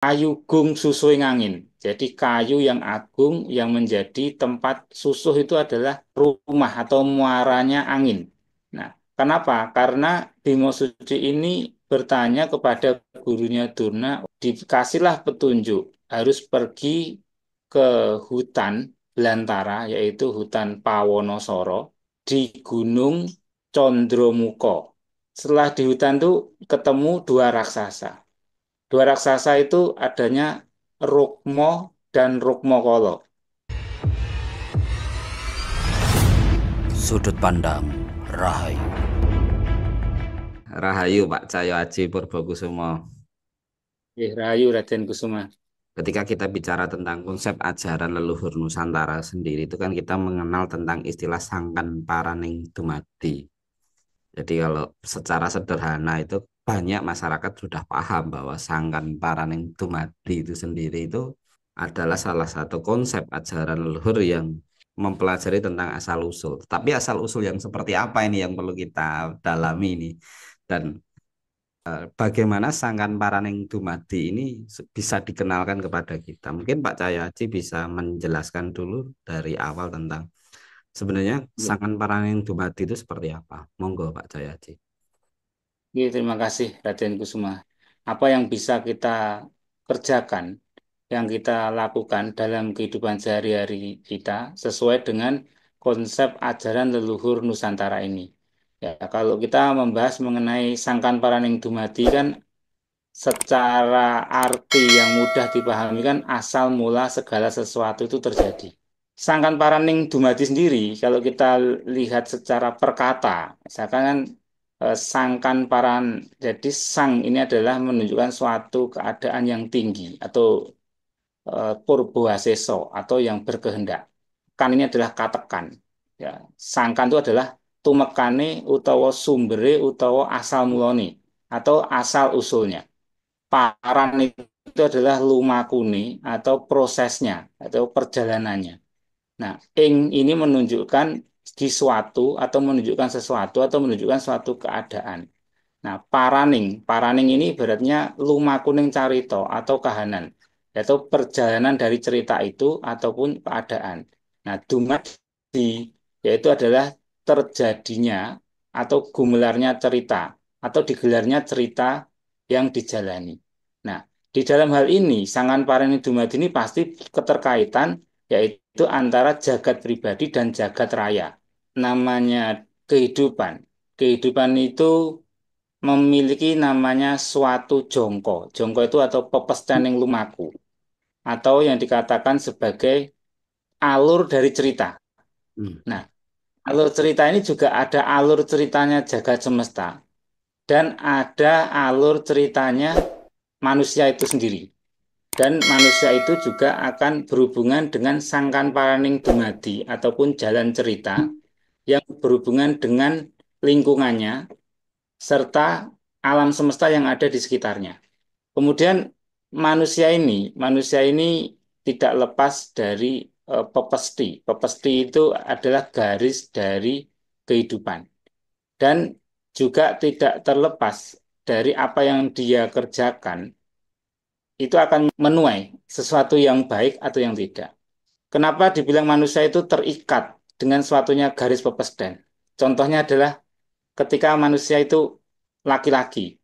kayu gung susuing angin. Jadi kayu yang agung yang menjadi tempat susuh itu adalah rumah atau muaranya angin. Nah, kenapa? Karena Bimo Sudi ini bertanya kepada gurunya Durna, dikasihlah petunjuk harus pergi ke hutan belantara, yaitu hutan Pawonosoro di Gunung Condromuko. Setelah di hutan itu ketemu dua raksasa. Dua raksasa itu adanya Rukmo dan Rukmokolo. Sudut pandang Rahayu. Rahayu Pak Cahyo Aji Purbokusumo. Rahayu Raden Kusuma. Ketika kita bicara tentang konsep ajaran leluhur Nusantara sendiri, itu kan kita mengenal tentang istilah sangkan paraning dumadi. Jadi kalau secara sederhana itu banyak masyarakat sudah paham bahwa sangkan paraning dumadi itu sendiri itu adalah salah satu konsep ajaran leluhur yang mempelajari tentang asal usul. Tapi asal usul yang seperti apa ini yang perlu kita dalami ini. Dan bagaimana Sangkan Paraning Dumadi ini bisa dikenalkan kepada kita. Mungkin Pak Cahyoaji bisa menjelaskan dulu dari awal tentang sebenarnya Ya. Sangkan Paraning Dumadi itu seperti apa. Monggo Pak Cahyoaji. Terima kasih Raden Kusuma. Apa yang bisa kita kerjakan, yang kita lakukan dalam kehidupan sehari-hari kita sesuai dengan konsep ajaran leluhur Nusantara ini. Ya, kalau kita membahas mengenai Sangkan Paraning Dumadi kan secara arti yang mudah dipahami kan asal mula segala sesuatu itu terjadi. Sangkan Paraning Dumadi sendiri, kalau kita lihat secara perkata, misalkan kan sangkan paran, jadi sang ini adalah menunjukkan suatu keadaan yang tinggi atau purboaseso atau yang berkehendak. Kan ini adalah katekan. Ya, sangkan itu adalah tumekane utawa sumbere utawa asal mulane atau asal usulnya. Paran itu adalah lumakune atau prosesnya atau perjalanannya. Nah, ing ini menunjukkan di suatu atau menunjukkan sesuatu atau menunjukkan suatu keadaan. Nah, paraning ini ibaratnya lumakuning carito atau kahanan, yaitu perjalanan dari cerita itu ataupun keadaan. Nah, dumadi yaitu adalah terjadinya atau gumelarnya cerita atau digelarnya cerita yang dijalani. Nah, di dalam hal ini, Sangan Paraning Dumadi ini pasti keterkaitan yaitu antara jagat pribadi dan jagat raya. Namanya kehidupan. Kehidupan itu memiliki namanya suatu jongko. Jongko itu atau pepestaning lumaku atau yang dikatakan sebagai alur dari cerita. Hmm. Nah, alur cerita ini juga ada alur ceritanya jagat semesta dan ada alur ceritanya manusia itu sendiri. Dan manusia itu juga akan berhubungan dengan sangkan paraning dumadi ataupun jalan cerita yang berhubungan dengan lingkungannya serta alam semesta yang ada di sekitarnya. Kemudian manusia ini tidak lepas dari pepesti. Pepesti itu adalah garis dari kehidupan dan juga tidak terlepas dari apa yang dia kerjakan itu akan menuai sesuatu yang baik atau yang tidak. Kenapa dibilang manusia itu terikat dengan suatunya garis pepesden? Contohnya adalah ketika manusia itu laki-laki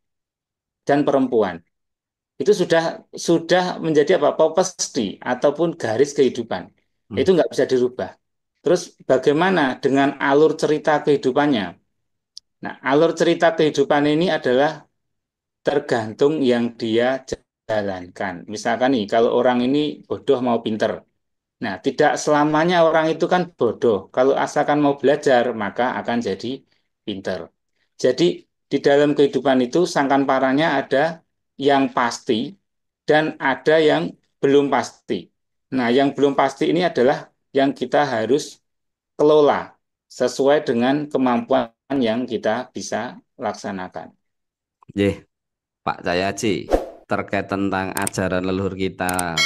dan perempuan. Itu sudah menjadi apa pasti ataupun garis kehidupan Hmm. itu nggak bisa dirubah. Terus bagaimana dengan alur cerita kehidupannya? Nah, alur cerita kehidupan ini adalah tergantung yang dia jalankan. Misalkan nih, kalau orang ini bodoh mau pinter. Nah, tidak selamanya orang itu kan bodoh. Kalau asalkan mau belajar, maka akan jadi pinter. Jadi, di dalam kehidupan itu, sangkan parahnya ada yang pasti dan ada yang belum pasti. Nah, yang belum pasti ini adalah yang kita harus kelola sesuai dengan kemampuan yang kita bisa laksanakan. Yeh, Pak Cahyoaji, terkait tentang ajaran leluhur kita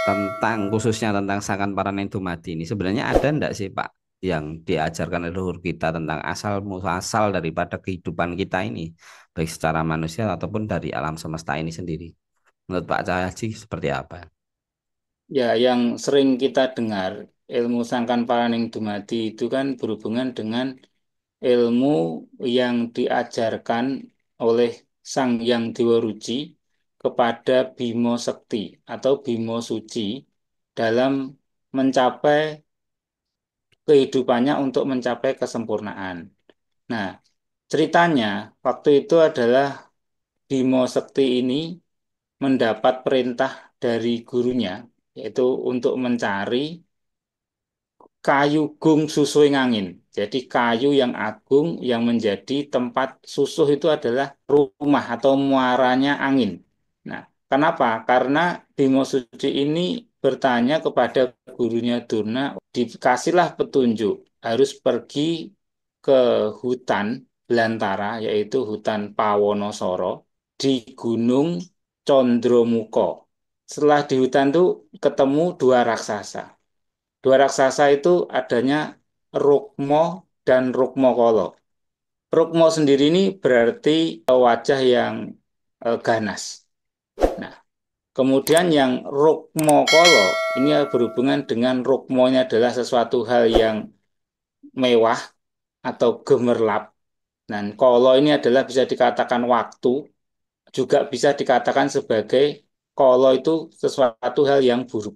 tentang khususnya tentang Sangkan Paraning Dumadi ini sebenarnya ada enggak sih Pak yang diajarkan leluhur kita tentang asal muasal daripada kehidupan kita ini baik secara manusia ataupun dari alam semesta ini sendiri? Menurut Pak Cahaji seperti apa? Ya, yang sering kita dengar ilmu sangkan paraning dumadi itu kan berhubungan dengan ilmu yang diajarkan oleh Sang Hyang Dewa Ruci kepada Bimo Sekti atau Bimo Suci dalam mencapai kehidupannya untuk mencapai kesempurnaan. Nah, ceritanya waktu itu adalah Bimo Sekti ini mendapat perintah dari gurunya, yaitu untuk mencari kayu gung susuing angin. Jadi kayu yang agung yang menjadi tempat susuh itu adalah rumah atau muaranya angin. Nah, kenapa? Karena Bimo Suci ini bertanya kepada gurunya Durna, dikasihlah petunjuk harus pergi ke hutan belantara, yaitu hutan Pawonosoro di Gunung Condromuko. Setelah di hutan itu ketemu dua raksasa. Dua raksasa itu adanya Rukmo dan Rukmokolo. Rukmo sendiri ini berarti wajah yang ganas. Nah, kemudian yang Rukmokolo ini berhubungan dengan Rukmo ini adalah sesuatu hal yang mewah atau gemerlap. Dan kolo ini adalah bisa dikatakan waktu, juga bisa dikatakan sebagai kolo itu sesuatu hal yang buruk.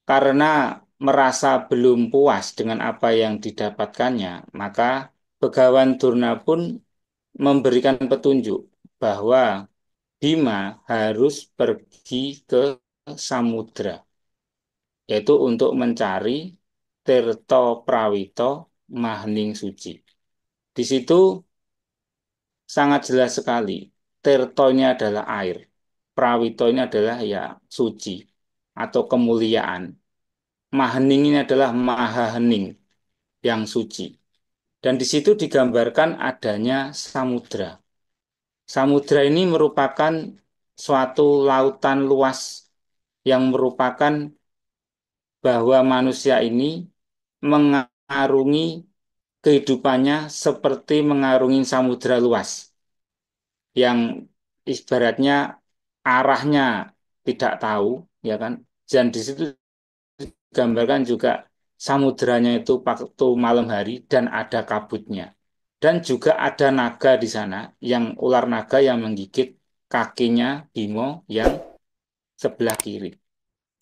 Karena merasa belum puas dengan apa yang didapatkannya, maka Begawan Durna pun memberikan petunjuk bahwa Bima harus pergi ke samudra, yaitu untuk mencari Tirto Prawito Mahening Suci. Di situ sangat jelas sekali, Tirto ini adalah air, Prawito ini adalah ya suci atau kemuliaan. Mahening ini adalah maha hening yang suci. Dan di situ digambarkan adanya samudra. Samudra ini merupakan suatu lautan luas yang merupakan bahwa manusia ini mengarungi kehidupannya seperti mengarungi samudra luas yang ibaratnya arahnya tidak tahu, ya kan? Dan di situ gambarkan juga samudranya itu waktu malam hari dan ada kabutnya. Dan juga ada naga di sana, yang ular naga yang menggigit kakinya Bimo yang sebelah kiri.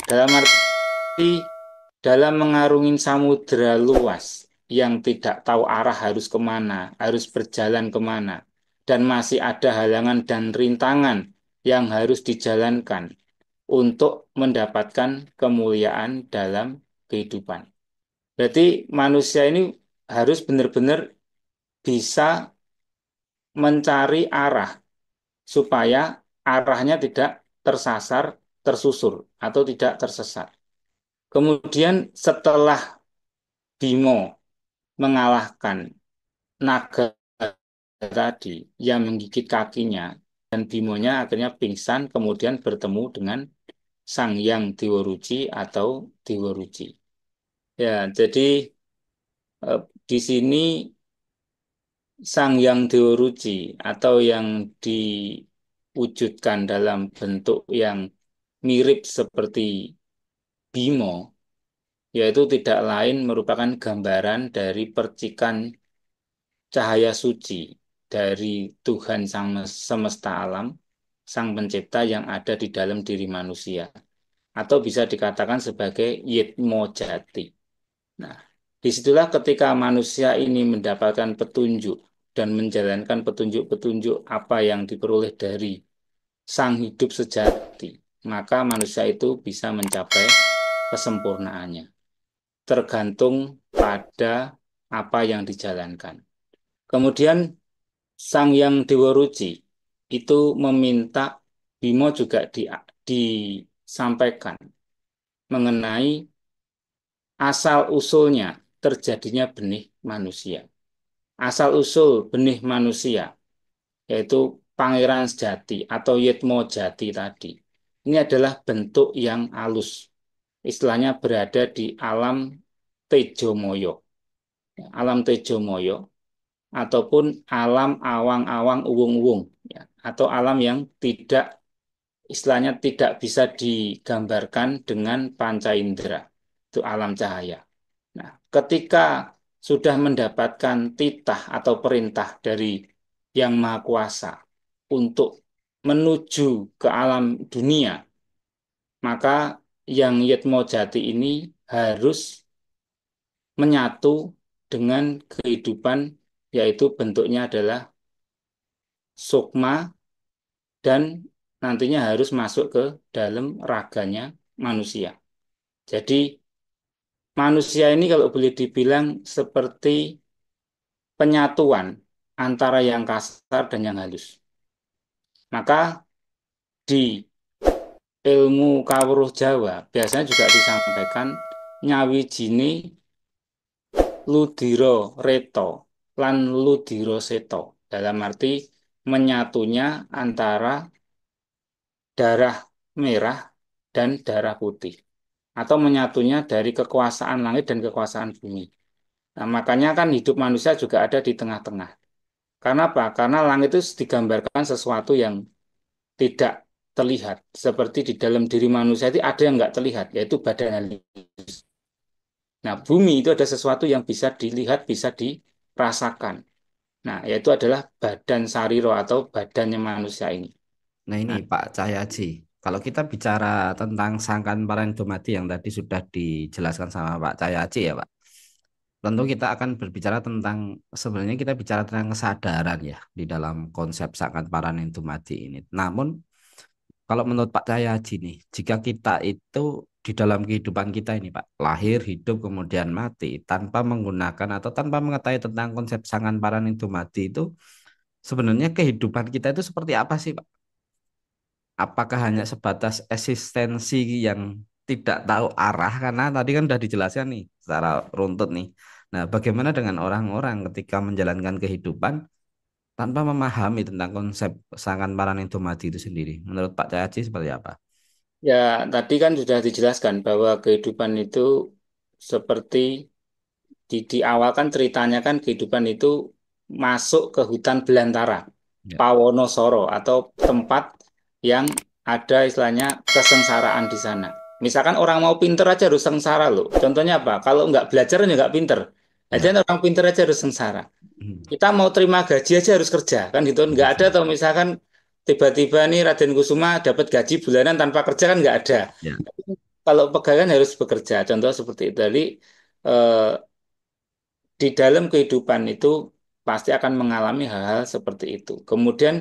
Dalam arti dalam mengarungi samudera luas yang tidak tahu arah harus kemana, harus berjalan kemana, dan masih ada halangan dan rintangan yang harus dijalankan untuk mendapatkan kemuliaan dalam kehidupan. Berarti manusia ini harus benar-benar bisa mencari arah supaya arahnya tidak tersasar, tersusur, atau tidak tersesat. Kemudian setelah Bimo mengalahkan naga tadi yang menggigit kakinya, dan Bimonya akhirnya pingsan, kemudian bertemu dengan Sang Hyang Dewa Ruci atau Dewa Ruci. Ya, jadi di sini Sang Hyang Dewa Ruci atau yang diwujudkan dalam bentuk yang mirip seperti Bimo, yaitu tidak lain merupakan gambaran dari percikan cahaya suci dari Tuhan Sang Semesta Alam, Sang Pencipta yang ada di dalam diri manusia, atau bisa dikatakan sebagai Yitmo Jati. Nah, disitulah ketika manusia ini mendapatkan petunjuk dan menjalankan petunjuk-petunjuk apa yang diperoleh dari Sang Hidup Sejati, maka manusia itu bisa mencapai kesempurnaannya, tergantung pada apa yang dijalankan. Kemudian Sang Yang Dewa Ruci itu meminta Bimo juga disampaikan mengenai asal-usulnya terjadinya benih manusia. Asal-usul benih manusia, yaitu Pangeran Sejati atau Yitmo Jati tadi. Ini adalah bentuk yang halus. Istilahnya berada di alam Tejomoyo. Alam Tejomoyo ataupun alam awang-awang uwung-uwung. Ya, atau alam yang tidak istilahnya tidak bisa digambarkan dengan panca indera, itu alam cahaya. Nah, ketika sudah mendapatkan titah atau perintah dari Yang Maha Kuasa untuk menuju ke alam dunia, maka yang Yitmo Jati ini harus menyatu dengan kehidupan, yaitu bentuknya adalah sukma dan nantinya harus masuk ke dalam raganya manusia. Jadi manusia ini kalau boleh dibilang seperti penyatuan antara yang kasar dan yang halus. Maka di ilmu kawruh Jawa biasanya juga disampaikan nyawijine ludiro reto lan ludiro seto. Dalam arti menyatunya antara darah merah dan darah putih. Atau menyatunya dari kekuasaan langit dan kekuasaan bumi. Nah, makanya kan hidup manusia juga ada di tengah-tengah. Karena apa? Karena langit itu digambarkan sesuatu yang tidak terlihat. Seperti di dalam diri manusia itu ada yang nggak terlihat, yaitu badan halus. Nah, bumi itu ada sesuatu yang bisa dilihat, bisa dirasakan. Nah, yaitu adalah badan sariro atau badannya manusia ini. Nah ini Nah, Pak Cahyaji, kalau kita bicara tentang sangkan paran dumadi yang tadi sudah dijelaskan sama Pak Cahyaji ya Pak, tentu kita akan berbicara tentang, sebenarnya kita bicara tentang kesadaran ya di dalam konsep sangkan paran dumadi ini. Namun kalau menurut Pak Cahyaji nih, jika kita itu di dalam kehidupan kita ini Pak, lahir, hidup, kemudian mati, tanpa menggunakan atau tanpa mengetahui tentang konsep sangkan paran dumadi itu, sebenarnya kehidupan kita itu seperti apa sih Pak? Apakah hanya sebatas eksistensi yang tidak tahu arah, karena tadi kan sudah dijelaskan nih secara runtut nih. Nah, bagaimana dengan orang-orang ketika menjalankan kehidupan tanpa memahami tentang konsep sangan paranindomadi itu sendiri? Menurut Pak Cahaji seperti apa? ya tadi kan sudah dijelaskan bahwa kehidupan itu seperti di awal kan ceritanya kan kehidupan itu masuk ke hutan belantara, Ya, Pawonosoro atau tempat yang ada istilahnya kesengsaraan di sana. Misalkan orang mau pinter aja harus sengsara loh. Contohnya apa? Kalau nggak belajar ya nggak pinter. Aja ya. orang pinter aja harus sengsara. Hmm. Kita mau terima gaji aja harus kerja kan gitu. Nggak ada atau misalkan tiba-tiba nih Raden Kusuma dapat gaji bulanan tanpa kerja kan nggak ada. Ya, Kalau pegawai kan harus bekerja. Contoh seperti itu. Jadi eh, di dalam kehidupan itu pasti akan mengalami hal-hal seperti itu. Kemudian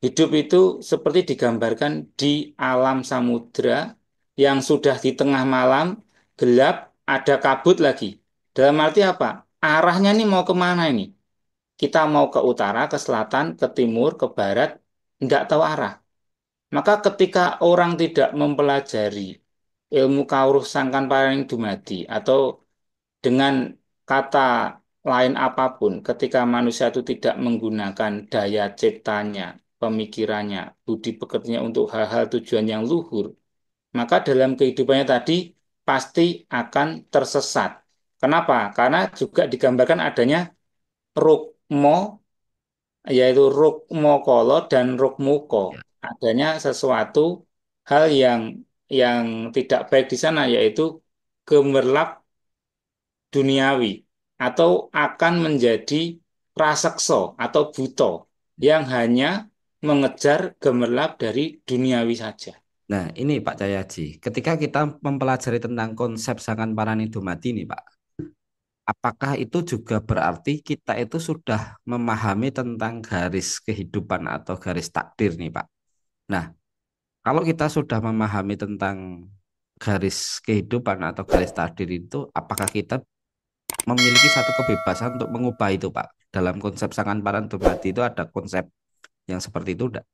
hidup itu seperti digambarkan di alam samudra yang sudah di tengah malam, gelap, ada kabut lagi. Dalam arti apa? Arahnya ini mau kemana ini? Kita mau ke utara, ke selatan, ke timur, ke barat, tidak tahu arah. Maka ketika orang tidak mempelajari ilmu kawruh sangkan paring dumadi atau dengan kata lain apapun, ketika manusia itu tidak menggunakan daya ciptanya, pemikirannya, budi pekertinya untuk hal-hal tujuan yang luhur, maka dalam kehidupannya tadi pasti akan tersesat. Kenapa? Karena juga digambarkan adanya rukmo, yaitu rukmokolo dan rukmuko. ya. Adanya sesuatu hal yang tidak baik di sana, yaitu gemerlap duniawi atau akan menjadi prasekso atau buto yang hanya mengejar gemerlap dari duniawi saja. Nah, ini Pak Cahaji, ketika kita mempelajari tentang konsep sangan paranindomadi ini Pak, apakah itu juga berarti kita itu sudah memahami tentang garis kehidupan atau garis takdir nih Pak? Nah, kalau kita sudah memahami tentang garis kehidupan atau garis takdir itu, apakah kita memiliki satu kebebasan untuk mengubah itu Pak? Dalam konsep sangan paranindomadi itu ada konsep yang seperti itu enggak?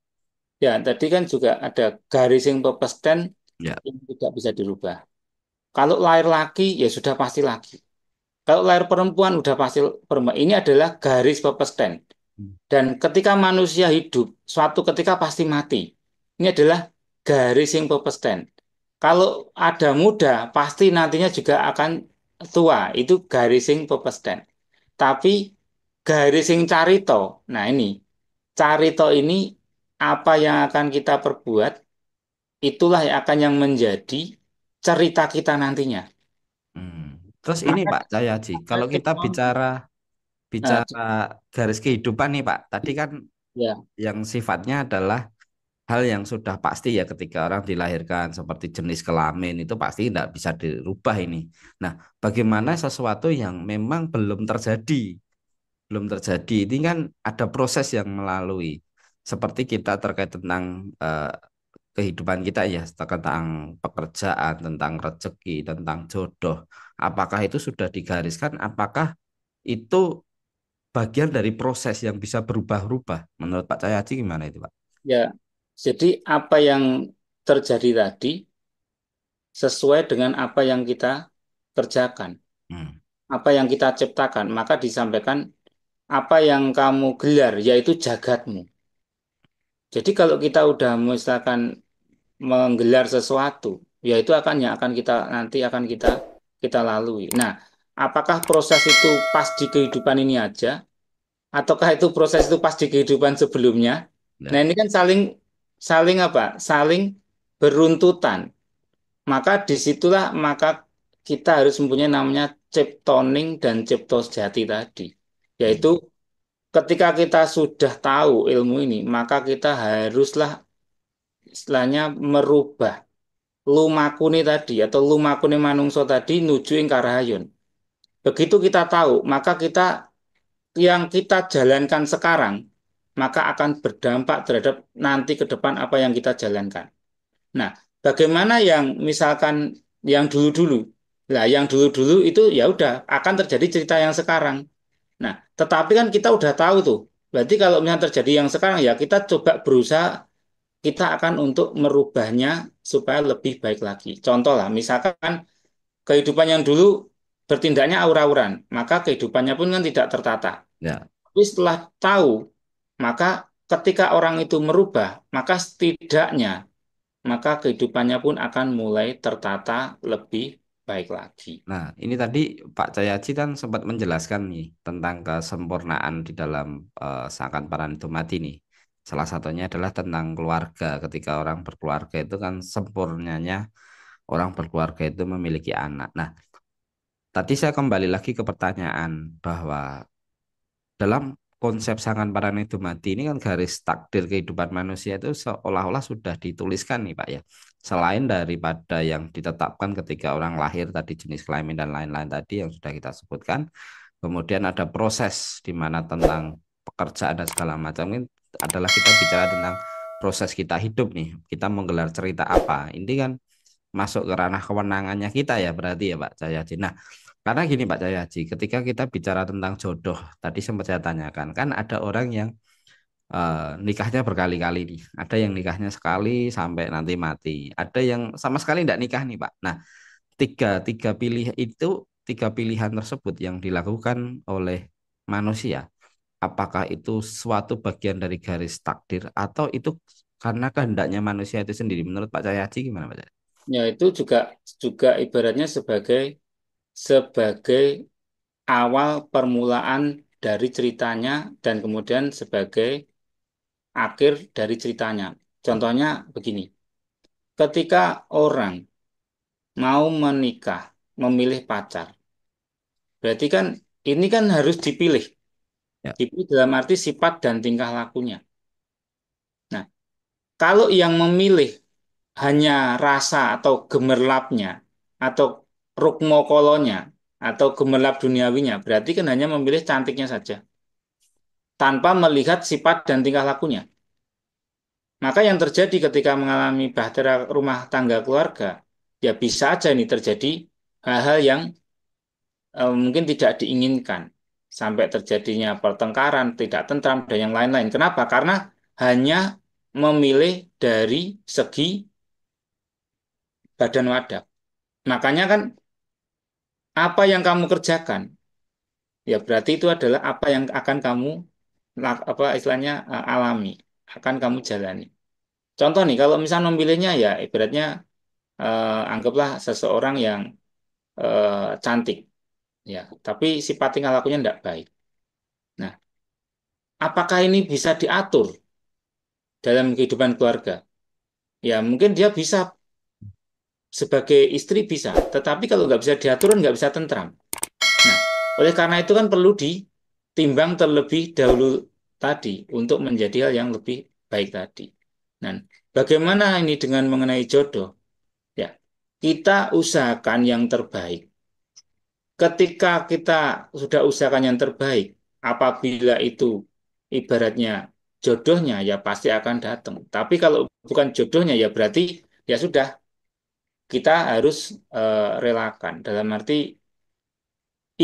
Ya, tadi kan juga ada garis yang pepesten Ya. yang tidak bisa dirubah. Kalau lahir laki, ya sudah pasti laki. Kalau lahir perempuan, udah pasti perempuan. Ini adalah garis pepesten. Hmm. Dan ketika manusia hidup, suatu ketika pasti mati. Ini adalah garis yang pepesten. Kalau ada muda, pasti nantinya juga akan tua. Itu garis yang pepesten. Tapi garis yang carito, nah ini, carito ini apa yang akan kita perbuat itulah yang akan yang menjadi cerita kita nantinya. Hmm. Terus ini Maka Pak Cahyadi, kita kalau kita cek bicara nah, bicara garis kehidupan nih Pak, tadi kan ya, yang sifatnya adalah hal yang sudah pasti ya ketika orang dilahirkan seperti jenis kelamin itu pasti tidak bisa dirubah ini. Nah, bagaimana sesuatu yang memang belum terjadi? Belum terjadi. Ini kan ada proses yang melalui. Seperti kita terkait tentang kehidupan kita ya, tentang pekerjaan, tentang rezeki, tentang jodoh. Apakah itu sudah digariskan? Apakah itu bagian dari proses yang bisa berubah-ubah? Menurut Pak Cahyadi gimana itu, Pak? ya. Jadi apa yang terjadi tadi sesuai dengan apa yang kita kerjakan, Hmm. apa yang kita ciptakan, maka disampaikan apa yang kamu gelar, yaitu jagatmu. Jadi kalau kita udah misalkan menggelar sesuatu, ya itu akan yang akan kita nanti akan kita lalui. Nah, apakah proses itu pas di kehidupan ini aja, ataukah itu proses itu pas di kehidupan sebelumnya? Nah, Ya. ini kan saling saling apa? Saling beruntutan. Maka disitulah maka kita harus mempunyai namanya ciptoning dan cipto sejati tadi. Yaitu Hmm. ketika kita sudah tahu ilmu ini, maka kita haruslah istilahnya merubah lumakune tadi atau lumakune manungso tadi nuju ing karahayun. Begitu kita tahu, maka kita yang kita jalankan sekarang maka akan berdampak terhadap nanti ke depan apa yang kita jalankan. Nah, bagaimana yang misalkan yang dulu-dulu? Nah, yang dulu-dulu itu ya udah akan terjadi cerita yang sekarang. Nah, tetapi kan kita udah tahu tuh. Berarti kalau misalnya terjadi yang sekarang ya kita coba berusaha kita akan untuk merubahnya supaya lebih baik lagi. Contoh lah, misalkan kehidupan yang dulu bertindaknya aur-auran, maka kehidupannya pun kan tidak tertata. Ya. Tapi setelah tahu, maka ketika orang itu merubah, maka setidaknya maka kehidupannya pun akan mulai tertata lebih baik lagi. Nah, ini tadi Pak Cahyadi kan sempat menjelaskan nih tentang kesempurnaan di dalam Sangkan Paran itu Mati nih. Salah satunya adalah tentang keluarga. Ketika orang berkeluarga itu kan sempurnanya orang berkeluarga itu memiliki anak. Nah, tadi saya kembali lagi ke pertanyaan bahwa dalam konsep Sangkan Paran itu Mati ini kan garis takdir kehidupan manusia itu seolah-olah sudah dituliskan nih Pak ya. Selain daripada yang ditetapkan ketika orang lahir tadi jenis kelamin dan lain-lain tadi yang sudah kita sebutkan, kemudian ada proses di mana tentang pekerjaan dan segala macam ini adalah kita bicara tentang proses kita hidup nih. Kita menggelar cerita apa. Ini kan masuk ke ranah kewenangannya kita ya berarti ya Pak Cahyadi. Nah, karena gini Pak Cahyadi, ketika kita bicara tentang jodoh, tadi sempat saya tanyakan, kan ada orang yang nikahnya berkali-kali nih. Ada yang nikahnya sekali sampai nanti mati. Ada yang sama sekali tidak nikah nih Pak. Nah, tiga pilih itu, tiga pilihan tersebut yang dilakukan oleh manusia, apakah itu suatu bagian dari garis takdir atau itu karena kehendaknya manusia itu sendiri? Menurut Pak Cahyadi gimana Pak Cahyadi? Ya itu juga juga ibaratnya sebagai sebagai awal permulaan dari ceritanya dan kemudian sebagai akhir dari ceritanya. Contohnya begini, ketika orang mau menikah, memilih pacar, berarti kan ini kan harus dipilih. Ya. Dipilih dalam arti sifat dan tingkah lakunya. Nah, kalau yang memilih hanya rasa atau gemerlapnya atau rukmokolonya atau gemerlap duniawinya, berarti kan hanya memilih cantiknya saja tanpa melihat sifat dan tingkah lakunya. Maka yang terjadi ketika mengalami bahtera rumah tangga keluarga, ya bisa aja ini terjadi hal-hal yang mungkin tidak diinginkan sampai terjadinya pertengkaran, tidak tentram dan yang lain-lain. Kenapa? Karena hanya memilih dari segi badan wadah. Makanya kan apa yang kamu kerjakan, ya berarti itu adalah apa yang akan kamu apa istilahnya alami, akan kamu jalani. Contoh nih, kalau misalnya memilihnya ya ibaratnya anggaplah seseorang yang cantik, ya, tapi sifat tingkah lakunya tidak baik. Nah, apakah ini bisa diatur dalam kehidupan keluarga? Ya mungkin dia bisa sebagai istri bisa, tetapi kalau nggak bisa diatur nggak bisa tentram. Nah, oleh karena itu kan perlu ditimbang terlebih dahulu tadi untuk menjadi hal yang lebih baik tadi. Nah, bagaimana ini dengan mengenai jodoh? Ya, kita usahakan yang terbaik. Ketika kita sudah usahakan yang terbaik, apabila itu ibaratnya jodohnya ya pasti akan datang. Tapi kalau bukan jodohnya ya berarti ya sudah kita harus relakan. Dalam arti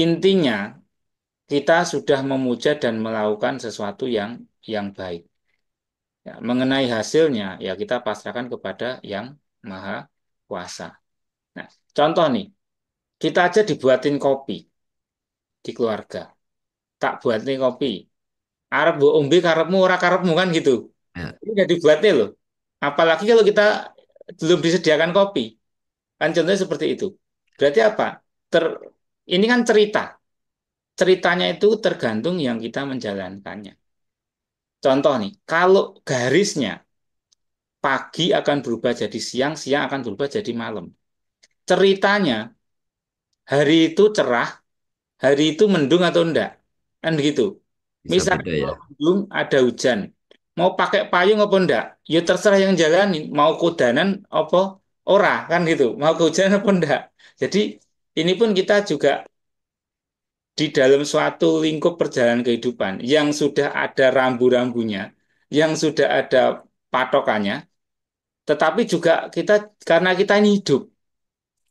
intinya kita sudah memuja dan melakukan sesuatu yang baik. Ya, mengenai hasilnya ya kita pasrahkan kepada yang Maha Kuasa. Nah, contoh nih, kita aja dibuatin kopi di keluarga. Tak buatin kopi. Arep mbok ombe karepmu ora karepmu kan gitu. Ya, Ini udah dibuatnya loh. Apalagi kalau kita belum disediakan kopi. Kan contohnya seperti itu. Berarti apa? Ter, ini kan cerita. Ceritanya itu tergantung yang kita menjalankannya. Contoh nih, kalau garisnya pagi akan berubah jadi siang, siang akan berubah jadi malam. Ceritanya hari itu cerah, hari itu mendung atau enggak? Kan begitu. bisa Misalnya beda ya. kalau mendung ada hujan, mau pakai payung apa enggak? Ya terserah yang jalanin, mau kudanan apa ora kan gitu, mau kehujanan apa enggak. Jadi ini pun kita juga di dalam suatu lingkup perjalanan kehidupan yang sudah ada rambu-rambunya, yang sudah ada patokannya, tetapi juga kita karena kita ini hidup,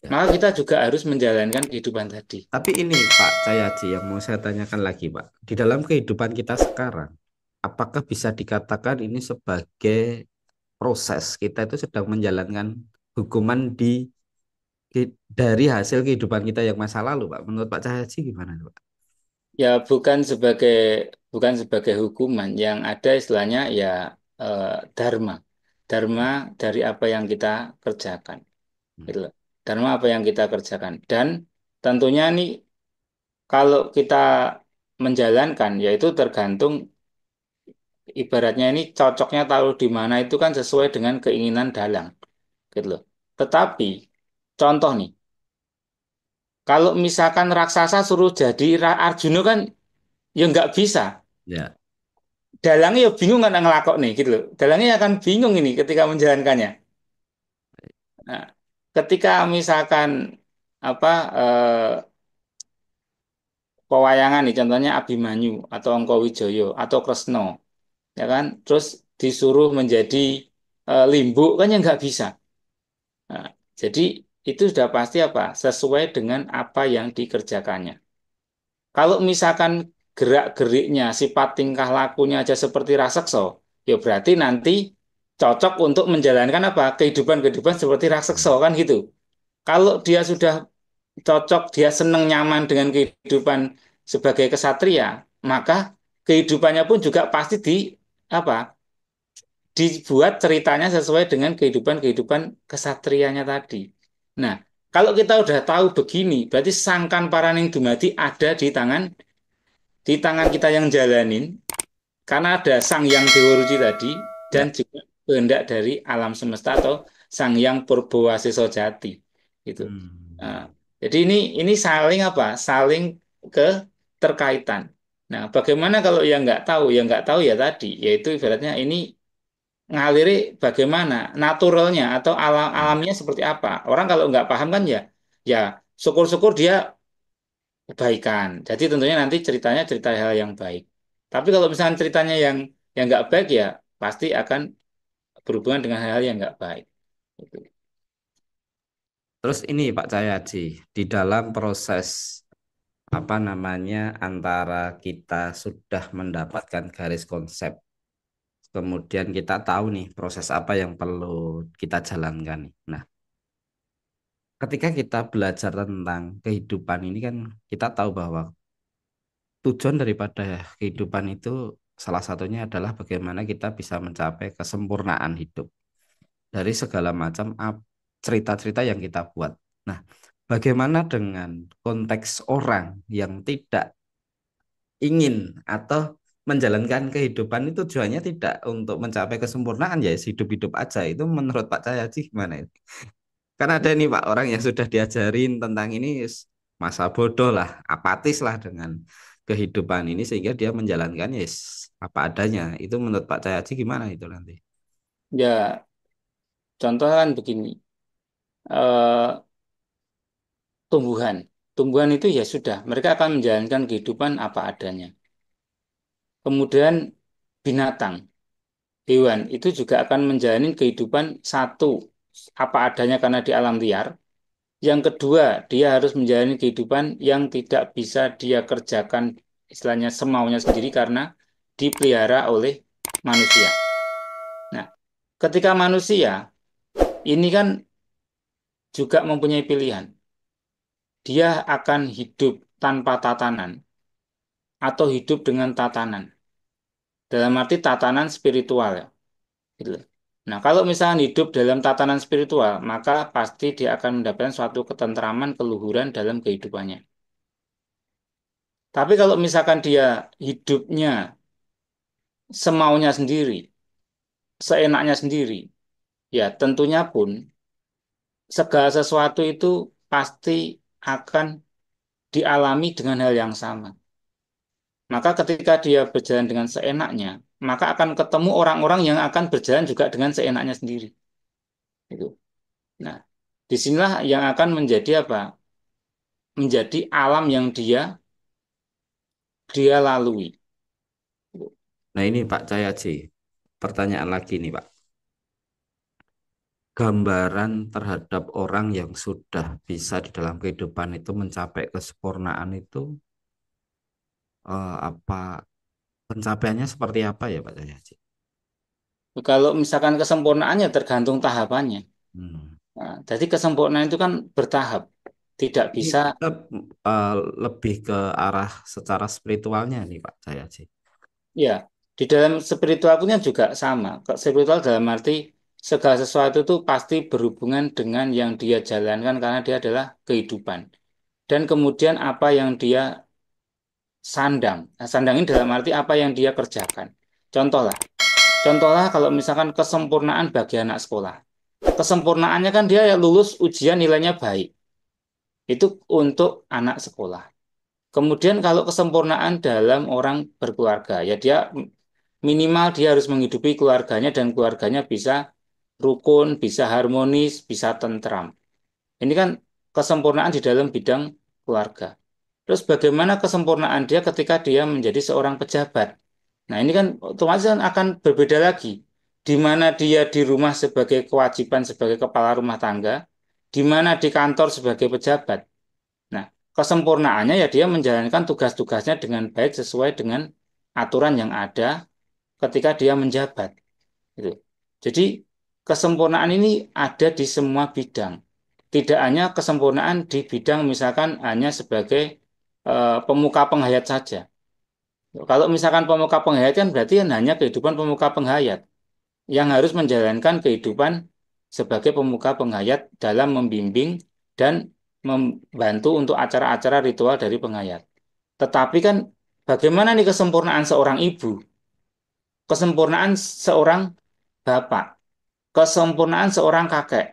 Ya. maka kita juga harus menjalankan kehidupan tadi. Tapi ini Pak Cahyadi yang mau saya tanyakan lagi Pak. Di dalam kehidupan kita sekarang, apakah bisa dikatakan ini sebagai proses kita itu sedang menjalankan hukuman dari hasil kehidupan kita yang masa lalu Pak? Menurut Pak Cahyadi gimana Pak? Ya bukan sebagai hukuman, yang ada istilahnya ya eh, dharma, dharma dari apa yang kita kerjakan, gitu loh. Dharma apa yang kita kerjakan dan tentunya nih kalau kita menjalankan yaitu tergantung ibaratnya ini cocoknya taruh di mana itu kan sesuai dengan keinginan dalang gitu loh. Tetapi contoh nih, kalau misalkan raksasa suruh jadi Arjuna kan ya nggak bisa. Ya, Dalangnya ya bingung kan ngelakok nih gitu loh. Dalangnya akan bingung ini ketika menjalankannya. Nah, ketika misalkan apa pewayangan nih contohnya Abimanyu atau Angkowijoyo atau Kresno ya kan terus disuruh menjadi limbuk kan ya nggak bisa. Nah, jadi itu sudah pasti apa? Sesuai dengan apa yang dikerjakannya. Kalau misalkan gerak-geriknya, sifat tingkah lakunya aja seperti rasekso, ya berarti nanti cocok untuk menjalankan apa? Kehidupan-kehidupan seperti rasekso kan gitu. Kalau dia sudah cocok, dia senang nyaman dengan kehidupan sebagai kesatria, maka kehidupannya pun juga pasti apa? Dibuat ceritanya sesuai dengan kehidupan-kehidupan kesatrianya tadi. Nah, kalau kita udah tahu begini, berarti sangkan paraning dumadi ada di tangan kita yang jalanin, karena ada Sang Yang Dewa Ruci tadi, dan ya. juga kehendak dari alam semesta atau Sang Yang Purbowaseso Jati. Gitu. Nah, Hmm. jadi ini saling apa? Saling keterkaitan. Nah, bagaimana kalau yang nggak tahu? Yang nggak tahu ya tadi, yaitu ibaratnya ini ngaliri bagaimana naturalnya atau alam alamnya seperti apa. Orang kalau nggak paham kan ya syukur-syukur dia kebaikan. Jadi tentunya nanti ceritanya cerita hal yang baik. Tapi kalau misalnya ceritanya yang nggak baik ya pasti akan berhubungan dengan hal-hal yang nggak baik. Gitu. Terus ini Pak Cahyadi, di dalam proses apa namanya antara kita sudah mendapatkan garis konsep, kemudian kita tahu nih proses apa yang perlu kita jalankan. Nah, ketika kita belajar tentang kehidupan ini kan kita tahu bahwa tujuan daripada kehidupan itu salah satunya adalah bagaimana kita bisa mencapai kesempurnaan hidup dari segala macam cerita-cerita yang kita buat. Nah, bagaimana dengan konteks orang yang tidak ingin atau menjalankan kehidupan itu tujuannya tidak untuk mencapai kesempurnaan ya hidup-hidup aja itu menurut Pak Cahyadi gimana ini? Kan ada nih Pak orang yang sudah diajarin tentang ini masa bodoh lah, apatis lah dengan kehidupan ini sehingga dia menjalankan yes apa adanya. Itu menurut Pak Cahyadi gimana itu nanti? Ya, contoh kan begini, eh, tumbuhan. Tumbuhan itu ya sudah, mereka akan menjalankan kehidupan apa adanya. Kemudian binatang, hewan itu juga akan menjalani kehidupan satu apa adanya karena di alam liar. Yang kedua, dia harus menjalani kehidupan yang tidak bisa dia kerjakan istilahnya semaunya sendiri karena dipelihara oleh manusia. Nah, ketika manusia ini kan juga mempunyai pilihan. Dia akan hidup tanpa tatanan atau hidup dengan tatanan. Dalam arti tatanan spiritual ya. Gitu. Nah, kalau misalnya hidup dalam tatanan spiritual, maka pasti dia akan mendapatkan suatu ketentraman, keluhuran dalam kehidupannya. Tapi kalau misalkan dia hidupnya semaunya sendiri, seenaknya sendiri, ya tentunya pun segala sesuatu itu pasti akan dialami dengan hal yang sama. Maka ketika dia berjalan dengan seenaknya, maka akan ketemu orang-orang yang akan berjalan juga dengan seenaknya sendiri. Itu. Nah, disinilah yang akan menjadi apa? Menjadi alam yang dia lalui. Nah ini Pak Cahyadi, pertanyaan lagi nih Pak. Gambaran terhadap orang yang sudah bisa di dalam kehidupan itu mencapai kesempurnaan itu apa pencapaiannya seperti apa ya Pak Cahyadi? Kalau misalkan kesempurnaannya tergantung tahapannya. Hmm. Nah, jadi kesempurnaan itu kan bertahap. Tidak Ini bisa, kita eh, lebih ke arah secara spiritualnya nih Pak Cahyadi. ya, di dalam spiritual punya juga sama. Spiritual dalam arti segala sesuatu itu pasti berhubungan dengan yang dia jalankan karena dia adalah kehidupan. Dan kemudian apa yang dia sandang. Nah, sandang ini dalam arti apa yang dia kerjakan. Contohlah, contohlah kalau misalkan kesempurnaan bagi anak sekolah. Kesempurnaannya kan dia lulus ujian nilainya baik. Itu untuk anak sekolah. Kemudian kalau kesempurnaan dalam orang berkeluarga, ya dia minimal dia harus menghidupi keluarganya dan keluarganya bisa rukun, bisa harmonis, bisa tentram. Ini kan kesempurnaan di dalam bidang keluarga. Terus bagaimana kesempurnaan dia ketika dia menjadi seorang pejabat? Nah, ini kan otomatis kan akan berbeda lagi. Di mana dia di rumah sebagai kewajiban sebagai kepala rumah tangga, di mana di kantor sebagai pejabat. Nah, kesempurnaannya ya dia menjalankan tugas-tugasnya dengan baik sesuai dengan aturan yang ada ketika dia menjabat. Gitu. Jadi kesempurnaan ini ada di semua bidang. Tidak hanya kesempurnaan di bidang misalkan hanya sebagai pemuka penghayat saja. Kalau misalkan pemuka penghayat kan berarti kan hanya kehidupan pemuka penghayat yang harus menjalankan kehidupan sebagai pemuka penghayat dalam membimbing dan membantu untuk acara-acara ritual dari penghayat. Tetapi kan bagaimana nih kesempurnaan seorang ibu, kesempurnaan seorang bapak, kesempurnaan seorang kakek,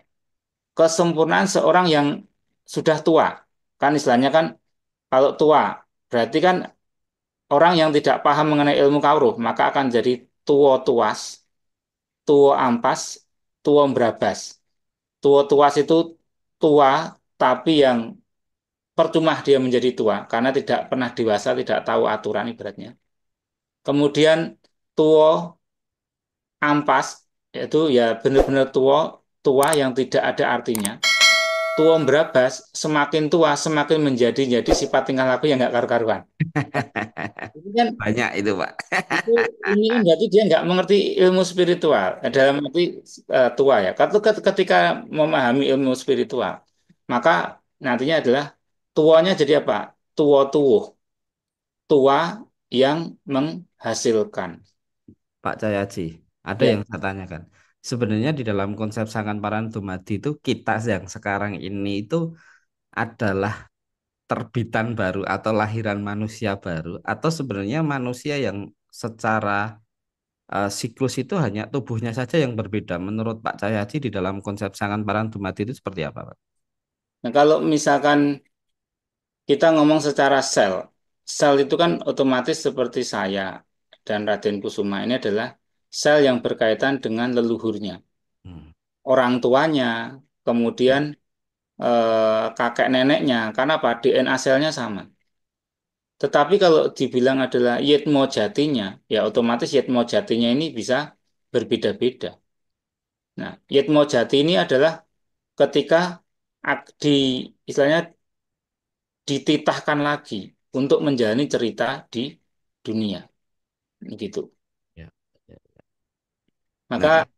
kesempurnaan seorang yang sudah tua. Kan istilahnya kan kalau tua berarti kan orang yang tidak paham mengenai ilmu kauruh maka akan jadi tua tuas, tua ampas, tua brabas. Tua tuas itu tua tapi yang percuma dia menjadi tua karena tidak pernah dewasa, tidak tahu aturan ibaratnya. Kemudian tua ampas yaitu ya benar-benar tua, tua yang tidak ada artinya. Tua berabas, semakin tua semakin menjadi sifat tingkah laku yang nggak karu-karuan. Ini kan Banyak itu Pak. itu ini kan berarti dia nggak mengerti ilmu spiritual. Dalam arti tua ya. Ketika memahami ilmu spiritual, maka nantinya adalah tuanya jadi apa? Tua tuwuh, tua yang menghasilkan. Pak Cahyadi, ada Ya, yang saya tanyakan. Sebenarnya di dalam konsep Sangkan Paran Dumadi itu kita yang sekarang ini itu adalah terbitan baru atau lahiran manusia baru atau sebenarnya manusia yang secara siklus itu hanya tubuhnya saja yang berbeda. Menurut Pak Cahyadi di dalam konsep Sangan Paran Dumadi itu seperti apa, Pak? Nah, kalau misalkan kita ngomong secara sel, sel itu kan otomatis seperti saya dan Raden Kusuma ini adalah sel yang berkaitan dengan leluhurnya, Hmm. orang tuanya, kemudian kakek neneknya, karena apa? DNA selnya sama. Tetapi kalau dibilang adalah yetmo jatinya, ya otomatis yetmo jatinya ini bisa berbeda-beda. Nah, yetmo jati ini adalah ketika di istilahnya dititahkan lagi untuk menjalani cerita di dunia, gitu. Ya, ya. Nah, Maka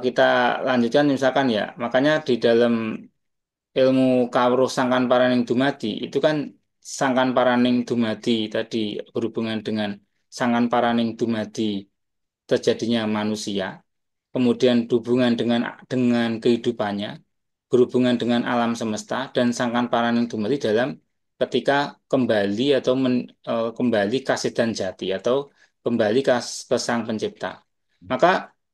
kita lanjutkan misalkan ya, makanya di dalam ilmu kawruh sangkan paraning dumadi itu kan sangkan paraning dumadi tadi berhubungan dengan sangkan paraning dumadi terjadinya manusia, kemudian hubungan dengan kehidupannya, berhubungan dengan alam semesta dan sangkan paraning dumadi dalam ketika kembali atau kembali kasih dan jati atau kembali ke sang pencipta. Maka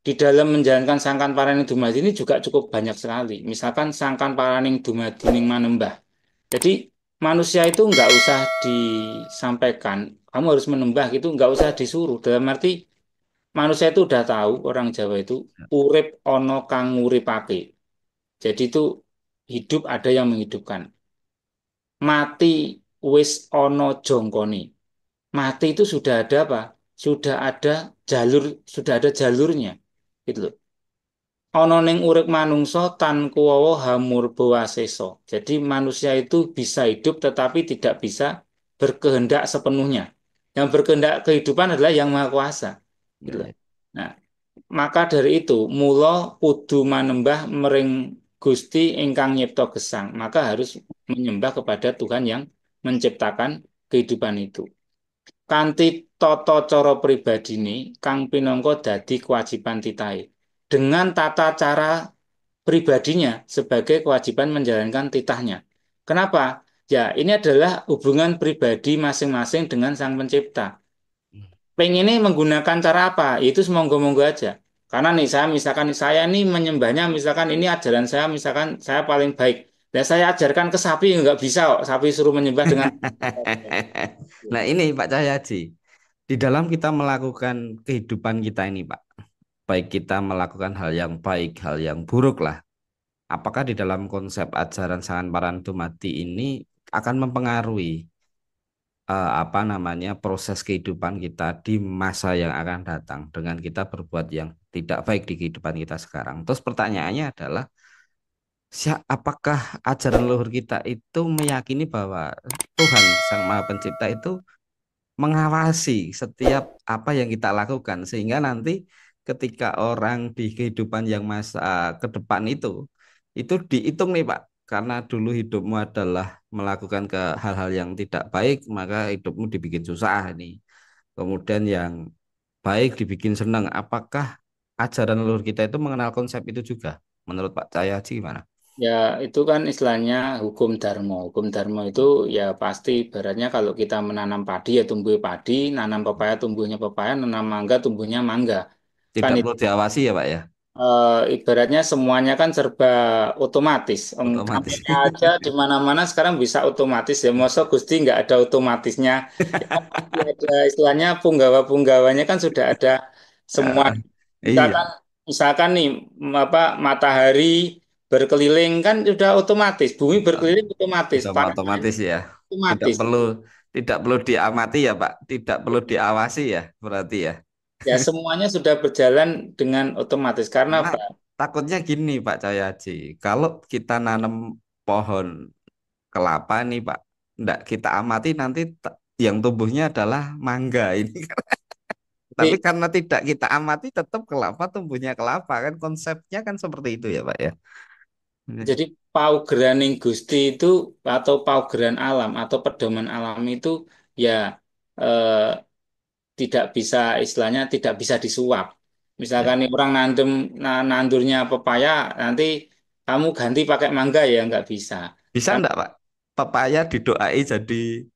di dalam menjalankan sangkan paraning dumadi ini juga cukup banyak sekali. Misalkan sangkan paraning dumadi ning manembah. Jadi manusia itu nggak usah disampaikan, kamu harus menembah gitu, nggak usah disuruh. Dalam arti manusia itu udah tahu orang Jawa itu urip ono kang nguripake. Jadi itu hidup ada yang menghidupkan. Mati wis ono jongkone. Mati itu sudah ada apa? Sudah ada jalur, sudah ada jalurnya. Gitu loh. Ana ning urip manungsa tan kuwawa hamur bawasesa. Jadi manusia itu bisa hidup tetapi tidak bisa berkehendak sepenuhnya. Yang berkehendak kehidupan adalah Yang Maha Kuasa. Gitu ya, loh. ya. Nah, maka dari itu mula kudu manembah mering Gusti ingkang nyipta gesang. Maka harus menyembah kepada Tuhan yang menciptakan kehidupan itu. Kanthi tata cara pribadine kang pinangka dadi kewajiban titahe. Dengan tata cara pribadinya sebagai kewajiban menjalankan titahnya. Kenapa? Ya, ini adalah hubungan pribadi masing-masing dengan Sang Pencipta. Pengennya menggunakan cara apa? Itu semonggo-monggo aja. Karena nih saya misalkan saya nih menyembahnya misalkan ini ajaran saya misalkan saya paling baik. Dan saya ajarkan ke sapi nggak bisa kok. Sapi suruh menyembah dengan Nah, ini Pak Cahyadi, di dalam kita melakukan kehidupan kita ini, Pak, baik kita melakukan hal yang baik, hal yang buruk lah, apakah di dalam konsep ajaran Sangan Parantumati ini akan mempengaruhi apa namanya proses kehidupan kita di masa yang akan datang dengan kita berbuat yang tidak baik di kehidupan kita sekarang. Terus pertanyaannya adalah, apakah ajaran leluhur kita itu meyakini bahwa Tuhan Sang Maha Pencipta itu mengawasi setiap apa yang kita lakukan sehingga nanti ketika orang di kehidupan yang masa ke depan itu dihitung nih Pak, karena dulu hidupmu adalah melakukan ke hal-hal yang tidak baik maka hidupmu dibikin susah ini, kemudian yang baik dibikin senang. Apakah ajaran leluhur kita itu mengenal konsep itu juga menurut Pak Cahyadi gimana? Ya, itu kan istilahnya hukum dharma. Hukum dharma itu ya pasti ibaratnya kalau kita menanam padi ya tumbuh padi, nanam pepaya tumbuhnya pepaya, nanam mangga tumbuhnya mangga. Kan Tidak perlu diawasi ya Pak ya, ibaratnya semuanya kan serba otomatis. otomatis. Kameranya aja di mana-mana sekarang bisa otomatis ya. Masa Gusti nggak ada otomatisnya? Ya kan pasti ada istilahnya punggawa-punggawanya kan sudah ada semua. Iya, Misalkan, misalkan nih apa matahari berkeliling kan sudah otomatis, bumi berkeliling otomatis, sudah panas otomatis ya. Tidak otomatis. perlu tidak perlu diamati ya, Pak. Tidak perlu diawasi ya, berarti ya. Ya semuanya sudah berjalan dengan otomatis karena Karena apa? takutnya gini, Pak Cahyadi. Kalau kita nanam pohon kelapa nih, Pak, enggak kita amati nanti yang tumbuhnya adalah mangga ini. Tapi Jadi karena tidak kita amati tetap kelapa tumbuhnya kelapa kan, konsepnya kan seperti itu ya, Pak ya. Jadi paugeraning Gusti itu atau paugeran alam atau pedoman alam itu ya eh, tidak bisa istilahnya tidak bisa disuap. Misalkan Ya. nih orang nandurnya pepaya nanti kamu ganti pakai mangga ya nggak bisa. Bisa Kan enggak, Pak? Pepaya didoai jadi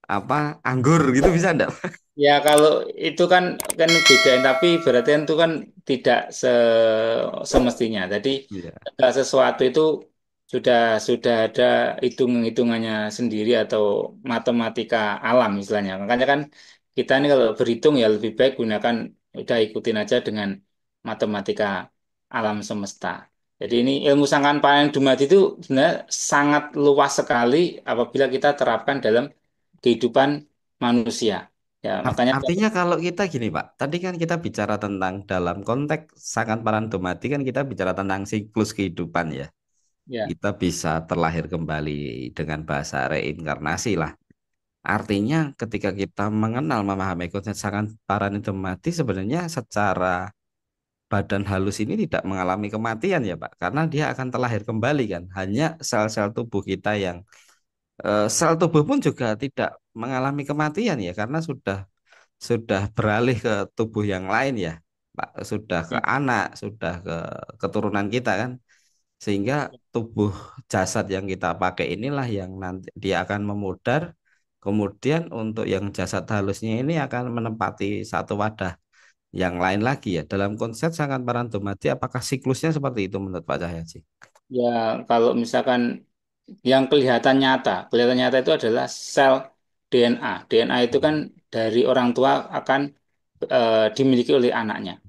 apa anggur gitu bisa enggak? Ya kalau itu kan beda, tapi berarti kan itu kan tidak semestinya. Jadi Iya. segala sesuatu itu sudah sudah ada hitungannya sendiri atau matematika alam istilahnya. Makanya kan kita ini kalau berhitung ya lebih baik gunakan udah ikutin aja dengan matematika alam semesta. Jadi ini ilmu sangkaan paling dumadi itu sebenarnya sangat luas sekali apabila kita terapkan dalam kehidupan manusia. Ya, makanya Artinya kalau kita gini Pak, tadi kan kita bicara tentang dalam konteks sangat paran dumadi kan kita bicara tentang siklus kehidupan ya. ya, Kita bisa terlahir kembali dengan bahasa reinkarnasi lah. Artinya ketika kita mengenal memahami konsep sangat paran dumadi sebenarnya secara badan halus ini tidak mengalami kematian ya Pak, karena dia akan terlahir kembali kan. Hanya sel-sel tubuh kita yang sel tubuh pun juga tidak mengalami kematian ya karena sudah beralih ke tubuh yang lain ya, Pak, sudah ke ya, anak, sudah ke keturunan kita kan, sehingga tubuh jasad yang kita pakai inilah yang nanti dia akan memudar, kemudian untuk yang jasad halusnya ini akan menempati satu wadah yang lain lagi ya. Dalam konsep sangat parantomati, apakah siklusnya seperti itu menurut Pak Cahyaji? ya, kalau misalkan yang kelihatan nyata itu adalah sel DNA. DNA itu kan dari orang tua akan dimiliki oleh anaknya.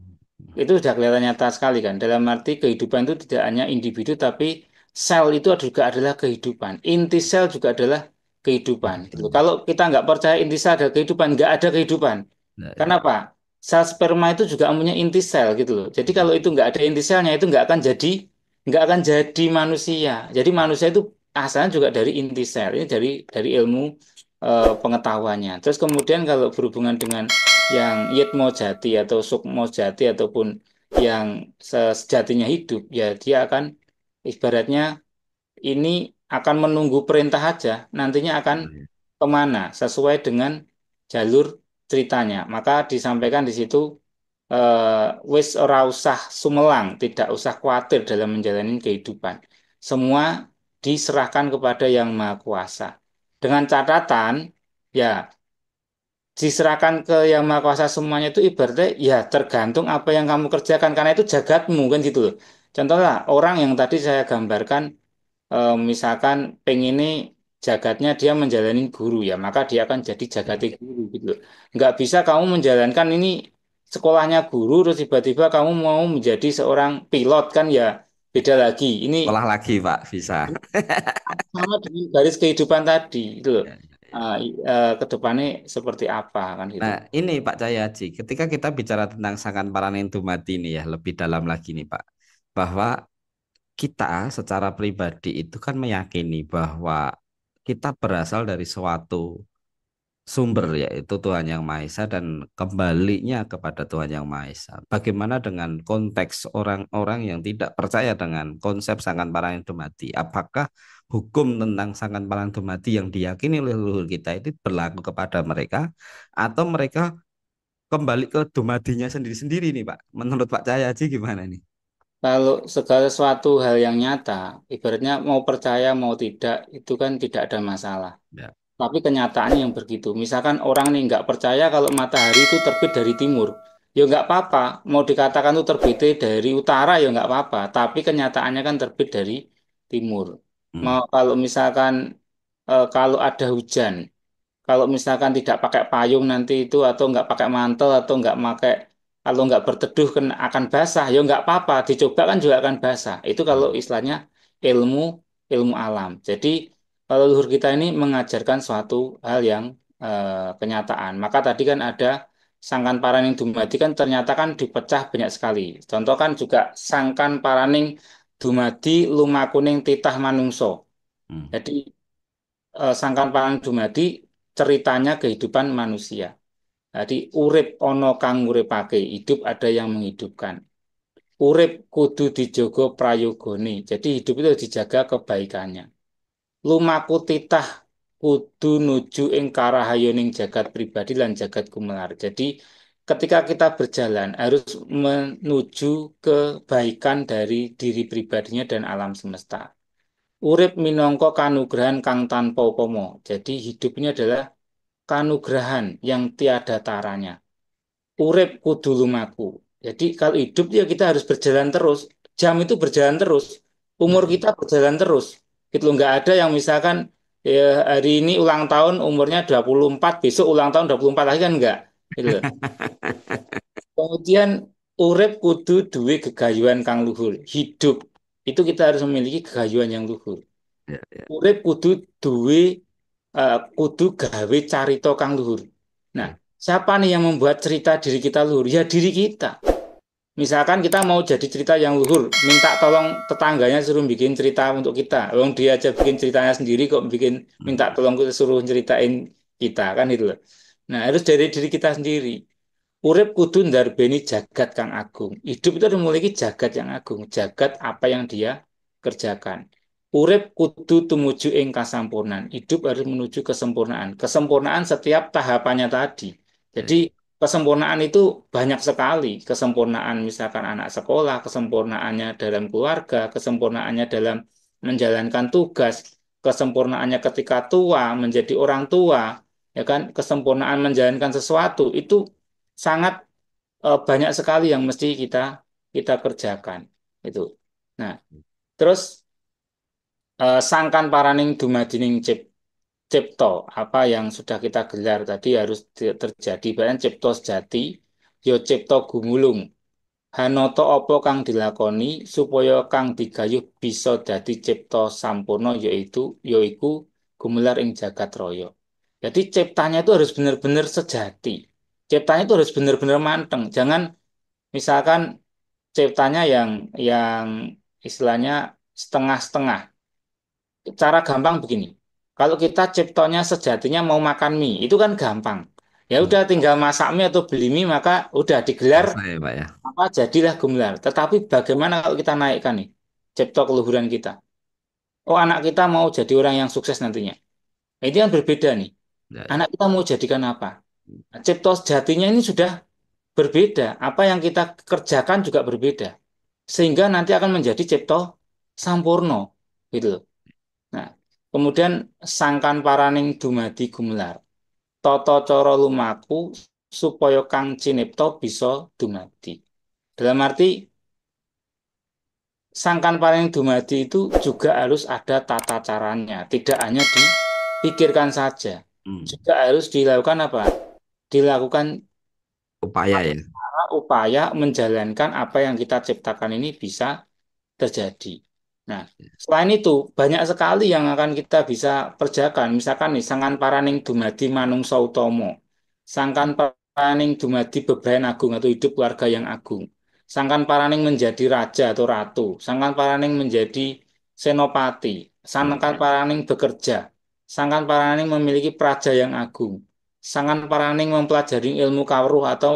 Itu sudah kelihatan nyata sekali kan. Dalam arti kehidupan itu tidak hanya individu, tapi sel itu juga adalah kehidupan. Inti sel juga adalah kehidupan. Gitu. Kalau kita nggak percaya inti sel adalah kehidupan, nggak ada kehidupan. Nah, ya. Kenapa? Sel sperma itu juga punya inti sel gitu loh. Jadi kalau itu nggak ada inti selnya itu nggak akan jadi manusia. Jadi manusia itu asalnya juga dari inti sel. Ini dari ilmu pengetahuannya. Terus kemudian kalau berhubungan dengan yang yitmo jati atau sukmo jati ataupun yang sejatinya hidup, ya dia akan ibaratnya ini akan menunggu perintah aja, nantinya akan kemana sesuai dengan jalur ceritanya. Maka disampaikan di situ wis ora usah sumelang, tidak usah khawatir dalam menjalani kehidupan. Semua diserahkan kepada Yang Maha Kuasa. Dengan catatan, ya diserahkan ke Yang Maha Kuasa semuanya itu ibaratnya ya tergantung apa yang kamu kerjakan karena itu jagatmu kan gitu loh. Contohnya orang yang tadi saya gambarkan misalkan pengen ini jagatnya dia menjalani guru ya maka dia akan jadi jagati guru gitu loh. Nggak bisa kamu menjalankan ini sekolahnya guru terus tiba-tiba kamu mau menjadi seorang pilot kan ya beda lagi. Ini Olah lagi Pak, bisa. sama dengan garis kehidupan tadi gitu loh. Ya, ya, ya. Ke depannya seperti apa kan gitu. Nah, ini Pak Cahyaji, ketika kita bicara tentang Sangkan Paranentu Mati ini ya, lebih dalam lagi nih Pak, bahwa kita secara pribadi itu kan meyakini bahwa kita berasal dari suatu sumber yaitu Tuhan Yang Maha Esa dan kembalinya kepada Tuhan Yang Maha Esa. Bagaimana dengan konteks orang-orang yang tidak percaya dengan konsep Sangkan Paranentu Mati? Apakah hukum tentang Sangkan Paranentu Mati yang diyakini oleh leluhur kita itu berlaku kepada mereka atau mereka kembali ke dumadinya sendiri-sendiri nih Pak? Menurut Pak Cahyaji gimana nih? Kalau segala sesuatu hal yang nyata, ibaratnya mau percaya mau tidak, itu kan tidak ada masalah. Ya. Tapi kenyataannya yang begitu. Misalkan orang nih nggak percaya kalau matahari itu terbit dari timur. Ya nggak apa-apa. Mau dikatakan itu terbitnya dari utara ya nggak apa-apa. Tapi kenyataannya kan terbit dari timur. Hmm. Mau kalau misalkan kalau ada hujan, kalau misalkan tidak pakai payung nanti itu atau nggak pakai mantel atau nggak pakai kalau nggak berteduh kan akan basah ya nggak apa-apa dicoba kan juga akan basah itu kalau Hmm. istilahnya ilmu ilmu alam jadi kalau luhur kita ini mengajarkan suatu hal yang kenyataan maka tadi kan ada sangkan paraning dumadi kan ternyata kan dipecah banyak sekali contoh kan juga sangkan paraning dumadi lumakuning titah manungso Hmm. jadi Sangkan Palang Dumadi ceritanya kehidupan manusia. Jadi urip ono kang uripake, hidup ada yang menghidupkan. Urip kudu dijogo prayogone. Jadi hidup itu dijaga kebaikannya. Lumaku titah kudu nuju ing karahayoning jagat pribadi lan jagat gumelar. Jadi ketika kita berjalan harus menuju kebaikan dari diri pribadinya dan alam semesta. Urip minangka kanugrahan kang tanpa upama. Jadi hidup ini adalah kanugrahan yang tiada taranya. Urip kudu lumaku. Jadi kalau hidup ya kita harus berjalan terus. Jam itu berjalan terus. Ya, Umur ya. kita berjalan terus. Gitu loh. Nggak ada yang misalkan ya, hari ini ulang tahun umurnya 24, besok ulang tahun 24 lagi kan enggak. Gitu loh. Kemudian urip kudu duwe gegayuhan kang luhur. Hidup itu kita harus memiliki gegayuhan yang luhur. Ya, ya, Urip kudu duwe kudu gawe carita kang luhur. Nah, ya. siapa nih yang membuat cerita diri kita luhur? Ya diri kita. Misalkan kita mau jadi cerita yang luhur, minta tolong tetangganya suruh bikin cerita untuk kita. Wong dia aja bikin ceritanya sendiri kok bikin minta Hmm. tolong kita suruh ceritain kita kan itu loh. Nah, harus dari diri kita sendiri. Urip kudu ndarbeni jagat kang agung. Hidup itu harus memiliki jagat yang agung, jagat apa yang dia kerjakan. Urip kudu tumuju ing kasampurnan. Hidup harus menuju kesempurnaan. Kesempurnaan setiap tahapannya tadi. Ya, Jadi kesempurnaan itu banyak sekali. Kesempurnaan misalkan anak sekolah, kesempurnaannya dalam keluarga, kesempurnaannya dalam menjalankan tugas, kesempurnaannya ketika tua menjadi orang tua, ya kan, kesempurnaan menjalankan sesuatu itu sangat banyak sekali yang mesti kita kita kerjakan itu. Nah, terus sangkan paraning dumadining cipto apa yang sudah kita gelar tadi harus terjadi. Bahkan cipto sejati, yo cipto gumulung. Hanoto opo kang dilakoni supaya kang digayuh bisa dadi cipta sampurna yaiku gumelar ing jagat raya. Jadi ciptanya itu harus benar-benar sejati. Ciptanya itu harus benar-benar manteng. Jangan misalkan ciptanya yang istilahnya setengah-setengah. Cara gampang begini. Kalau kita ciptonya sejatinya mau makan mie, itu kan gampang. Ya ya. udah tinggal masak mie atau beli mie maka udah digelar Selesai, Pak ya. apa jadilah gemelar. Tetapi bagaimana kalau kita naikkan nih cipta keluhuran kita? Oh anak kita mau jadi orang yang sukses nantinya. Nah, ini kan berbeda nih. Ya, Anak ya. kita mau jadikan apa? Nah, cipta sejatinya ini sudah berbeda. Apa yang kita kerjakan juga berbeda. Sehingga nanti akan menjadi cipta sampurno. Gitu loh. Nah, kemudian sangkan paraning dumadi gumelar. Tata cara lumaku supaya kang cinipta bisa dumadi. Dalam arti sangkan paring dumadi itu juga harus ada tata caranya, tidak hanya dipikirkan saja. Hmm. Juga harus dilakukan apa? Dilakukan Upaya ya. upaya menjalankan apa yang kita ciptakan ini bisa terjadi. Nah, selain itu banyak sekali yang akan kita bisa kerjakan. Misalkan nih, sangkan paraning dumadi manungsa utama, sangkan paraning dumadi bebrayan agung atau hidup keluarga yang agung, sangkan paraning menjadi raja atau ratu, sangkan paraning menjadi senopati, sangkan paraning bekerja, sangkan paraning memiliki praja yang agung, sangkan paraning mempelajari ilmu kawruh atau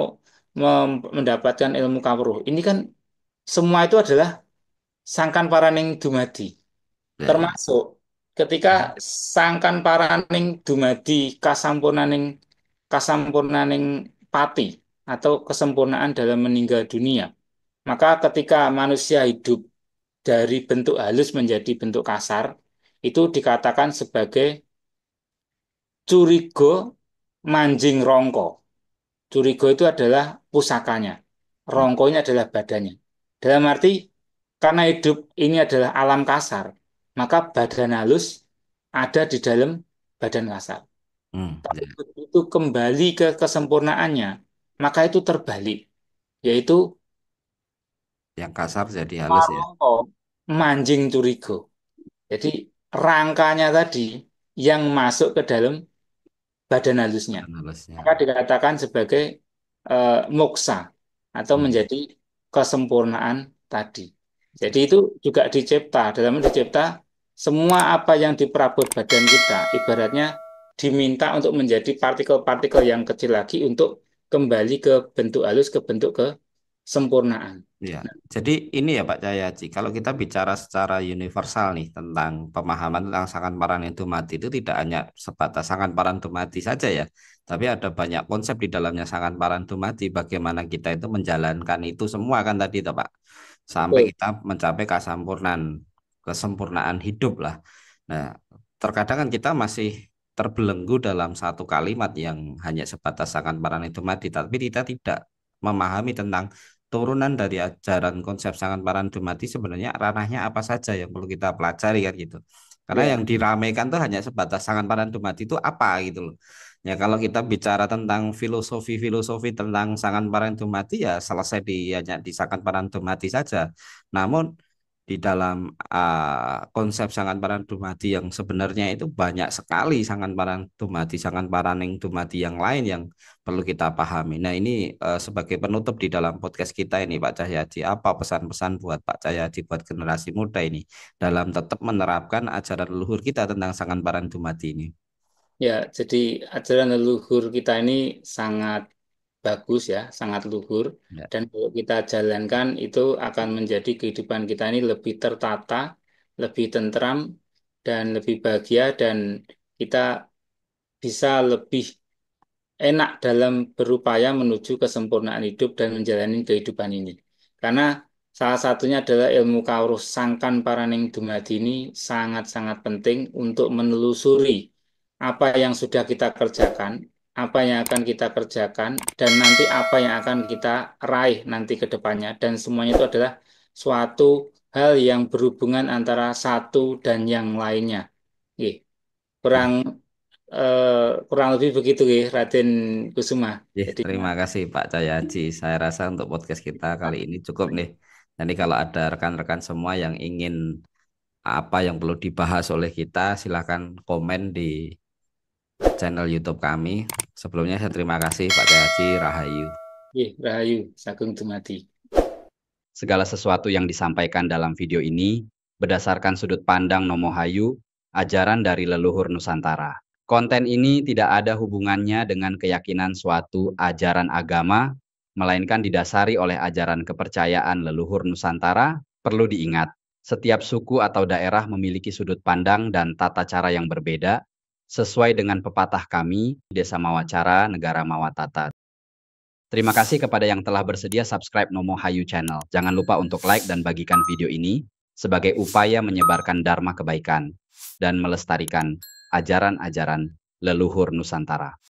mendapatkan ilmu kawruh. Ini kan semua itu adalah sangkan paraning dumadi. Ya, ya. Termasuk ketika sangkan paraning dumadi kasampurnaning pati atau kesempurnaan dalam meninggal dunia. Maka ketika manusia hidup dari bentuk halus menjadi bentuk kasar, itu dikatakan sebagai curigo manjing rongko. Curigo itu adalah pusakanya. Hmm. Rongkonya adalah badannya. Dalam arti, karena hidup ini adalah alam kasar, maka badan halus ada di dalam badan kasar. Ya. Begitu kembali ke kesempurnaannya, maka itu terbalik, yaitu Yang kasar jadi halus ya. marongko manjing curigo. Jadi rangkanya tadi yang masuk ke dalam badan halusnya. Yang halusnya. Maka dikatakan sebagai moksa atau Hmm. menjadi kesempurnaan tadi. Jadi itu juga dicipta, dalam dicipta semua apa yang diperabot badan kita ibaratnya diminta untuk menjadi partikel-partikel yang kecil lagi untuk kembali ke bentuk halus, ke bentuk kesempurnaan. Ya, jadi ini ya Pak Cahyadi, kalau kita bicara secara universal nih tentang pemahaman tentang Sangan Paranento Mati itu tidak hanya sebatas Sangan Paranento Mati saja ya, tapi ada banyak konsep di dalamnya Sangan Paranento Mati, bagaimana kita itu menjalankan itu semua kan tadi toh Pak, sampai Betul. kita mencapai kesempurnaan hidup lah. Nah, terkadang kan kita masih terbelenggu dalam satu kalimat yang hanya sebatas Sangkan Paraning Dumadi, tapi kita tidak memahami tentang turunan dari ajaran konsep Sangkan Paraning Dumadi sebenarnya ranahnya apa saja yang perlu kita pelajari kan gitu. Karena yang Ya, diramaikan tuh hanya sebatas Sangkan Paraning Dumadi itu apa gitu loh. Ya kalau kita bicara tentang filosofi tentang Sangkan Paraning Dumadi ya selesai hanya di Sangkan Paraning Dumadi saja. Namun di dalam konsep Sangkan Paraning Dumadi yang sebenarnya itu banyak sekali Sangkan Paraning Dumadi yang lain yang perlu kita pahami. Nah ini sebagai penutup di dalam podcast kita ini Pak Cahyadi, apa pesan-pesan buat Pak Cahyadi buat generasi muda ini dalam tetap menerapkan ajaran leluhur kita tentang Sangkan Paraning Dumadi ini? ya, jadi ajaran leluhur kita ini sangat bagus ya, sangat luhur. Ya. Dan kalau kita jalankan itu akan menjadi kehidupan kita ini lebih tertata, lebih tentram, dan lebih bahagia, dan kita bisa lebih enak dalam berupaya menuju kesempurnaan hidup dan menjalani kehidupan ini. Karena salah satunya adalah ilmu kawruh Sangkan Paraning Dumadi ini sangat-sangat penting untuk menelusuri apa yang sudah kita kerjakan, apa yang akan kita kerjakan, dan nanti apa yang akan kita raih nanti ke depannya. Dan semuanya itu adalah suatu hal yang berhubungan antara satu dan yang lainnya. Oke, kurang kurang lebih begitu ya, Raden Kusuma. Jadi Terima kasih Pak Cahyadi. Saya rasa untuk podcast kita kali ini cukup nih. Jadi kalau ada rekan-rekan semua yang ingin apa yang perlu dibahas oleh kita, silahkan komen di channel YouTube kami. Sebelumnya saya terima kasih Pak Cahyadi, Rahayu. Rahayu Sagung Dumadi. Segala sesuatu yang disampaikan dalam video ini berdasarkan sudut pandang Nomohayu, ajaran dari leluhur Nusantara. Konten ini tidak ada hubungannya dengan keyakinan suatu ajaran agama, melainkan didasari oleh ajaran kepercayaan leluhur Nusantara. Perlu diingat, setiap suku atau daerah memiliki sudut pandang dan tata cara yang berbeda, sesuai dengan pepatah kami, Desa Mawacara, Negara Mawatata. Terima kasih kepada yang telah bersedia subscribe Nomohayu Channel. Jangan lupa untuk like dan bagikan video ini sebagai upaya menyebarkan dharma kebaikan dan melestarikan ajaran-ajaran leluhur Nusantara.